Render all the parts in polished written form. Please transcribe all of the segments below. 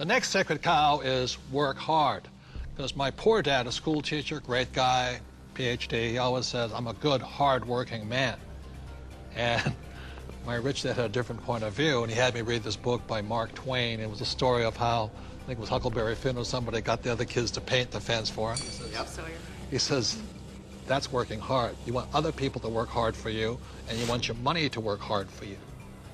The next sacred cow is work hard. Because my poor dad, a school teacher, great guy, PhD, he always says, I'm a good, hard-working man. And my rich dad had a different point of view, and he had me read this book by Mark Twain. It was a story of how, I think it was Huckleberry Finn or somebody, got the other kids to paint the fence for him. He says, that's working hard. You want other people to work hard for you, and you want your money to work hard for you.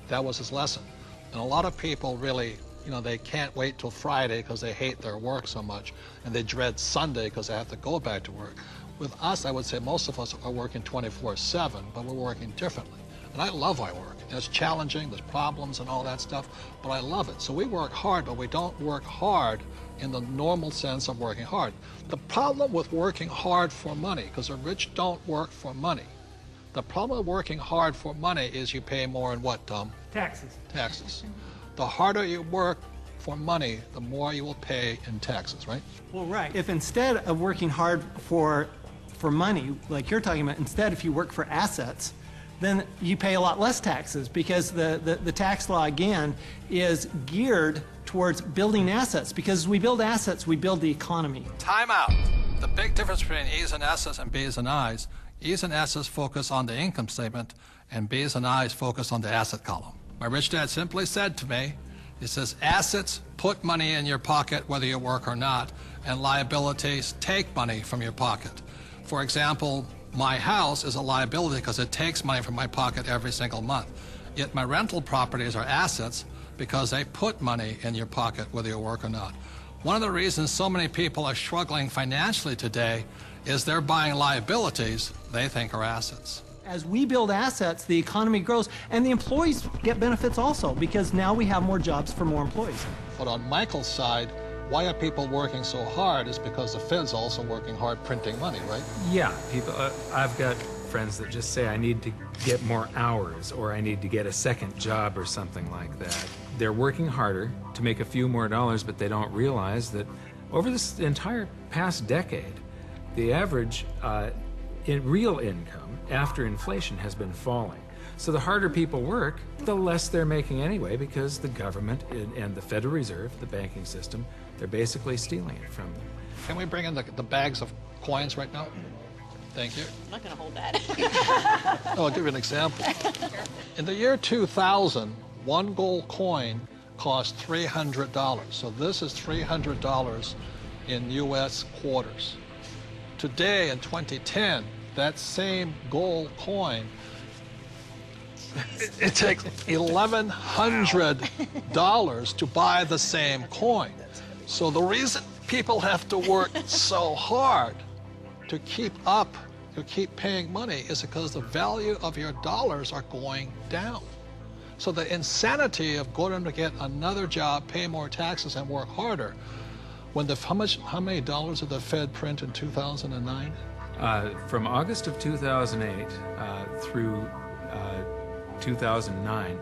That was his lesson. And a lot of people really, you know, they can't wait till Friday because they hate their work so much, and they dread Sunday because they have to go back to work. With us, I would say most of us are working 24/7, but we're working differently. And I love my work. And it's challenging, there's problems and all that stuff, but I love it. So we work hard, but we don't work hard in the normal sense of working hard. The problem with working hard for money, because the rich don't work for money, the problem with working hard for money is you pay more in what, Tom? Taxes. Taxes. The harder you work for money, the more you will pay in taxes, right? Well, right. If instead of working hard for money, like you're talking about, instead if you work for assets, then you pay a lot less taxes because the tax law, again, is geared towards building assets. Because as we build assets, we build the economy. Time out. The big difference between E's and S's and B's and I's, E's and S's focus on the income statement, and B's and I's focus on the asset column. My rich dad simply said to me, he says, assets put money in your pocket whether you work or not, and liabilities take money from your pocket. For example, my house is a liability because it takes money from my pocket every single month. Yet my rental properties are assets because they put money in your pocket whether you work or not. One of the reasons so many people are struggling financially today is they're buying liabilities they think are assets. As we build assets, the economy grows, and the employees get benefits also because now we have more jobs for more employees. But on Michael's side, why are people working so hard is because the Fed's also working hard printing money, right? Yeah, people. I've got friends that just say I need to get more hours or I need to get a second job or something like that. They're working harder to make a few more dollars, but they don't realize that over this entire past decade, the average in real income after inflation has been falling. So the harder people work, the less they're making anyway because the government and the Federal Reserve, the banking system, they're basically stealing it from them. Can we bring in the bags of coins right now? Thank you. I'm not going to hold that. Oh, I'll give you an example. In the year 2000, one gold coin cost $300. So this is $300 in U.S. quarters. Today, in 2010, that same gold coin, it takes $1,100 to buy the same coin. So the reason people have to work so hard to keep up, to keep paying money, is because the value of your dollars are going down. So the insanity of going to get another job, pay more taxes, and work harder, when how many dollars did the Fed print in 2009? From August of 2008 through 2009,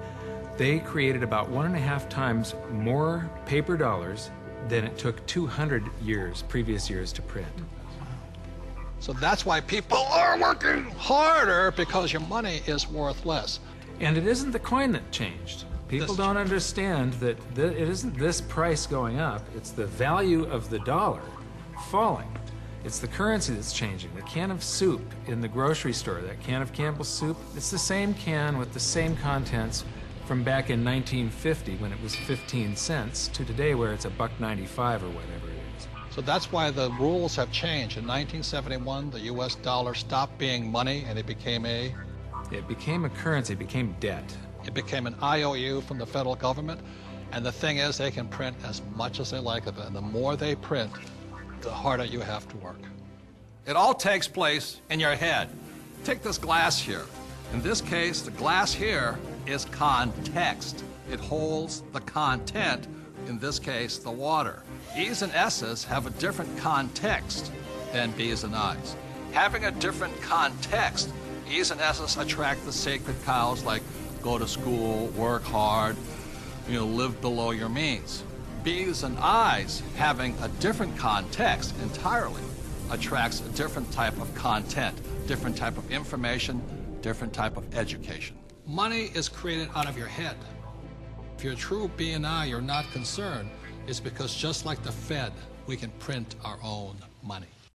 they created about 1.5 times more paper dollars than it took 200 previous years to print. So that's why people are working harder, because your money is worth less. And it isn't the coin that changed. People don't understand that it isn't this price going up, it's the value of the dollar falling. It's the currency that's changing. The can of soup in the grocery store, that can of Campbell's soup, it's the same can with the same contents from back in 1950 when it was 15 cents to today where it's $1.95 or whatever it is. So that's why the rules have changed. In 1971, the U.S. dollar stopped being money and it became a currency, it became debt. It became an IOU from the federal government. And the thing is, they can print as much as they like of it. And the more they print, the harder you have to work. It all takes place in your head. Take this glass here. In this case, the glass here is context. It holds the content, in this case, the water. E's and S's have a different context than B's and I's. Having a different context, E's and S's attract the sacred cows like go to school, work hard, live below your means. B's and I's, having a different context entirely, attracts a different type of content, different type of information, different type of education. Money is created out of your head. If you're a true B and I, you're not concerned. is because just like the Fed, we can print our own money.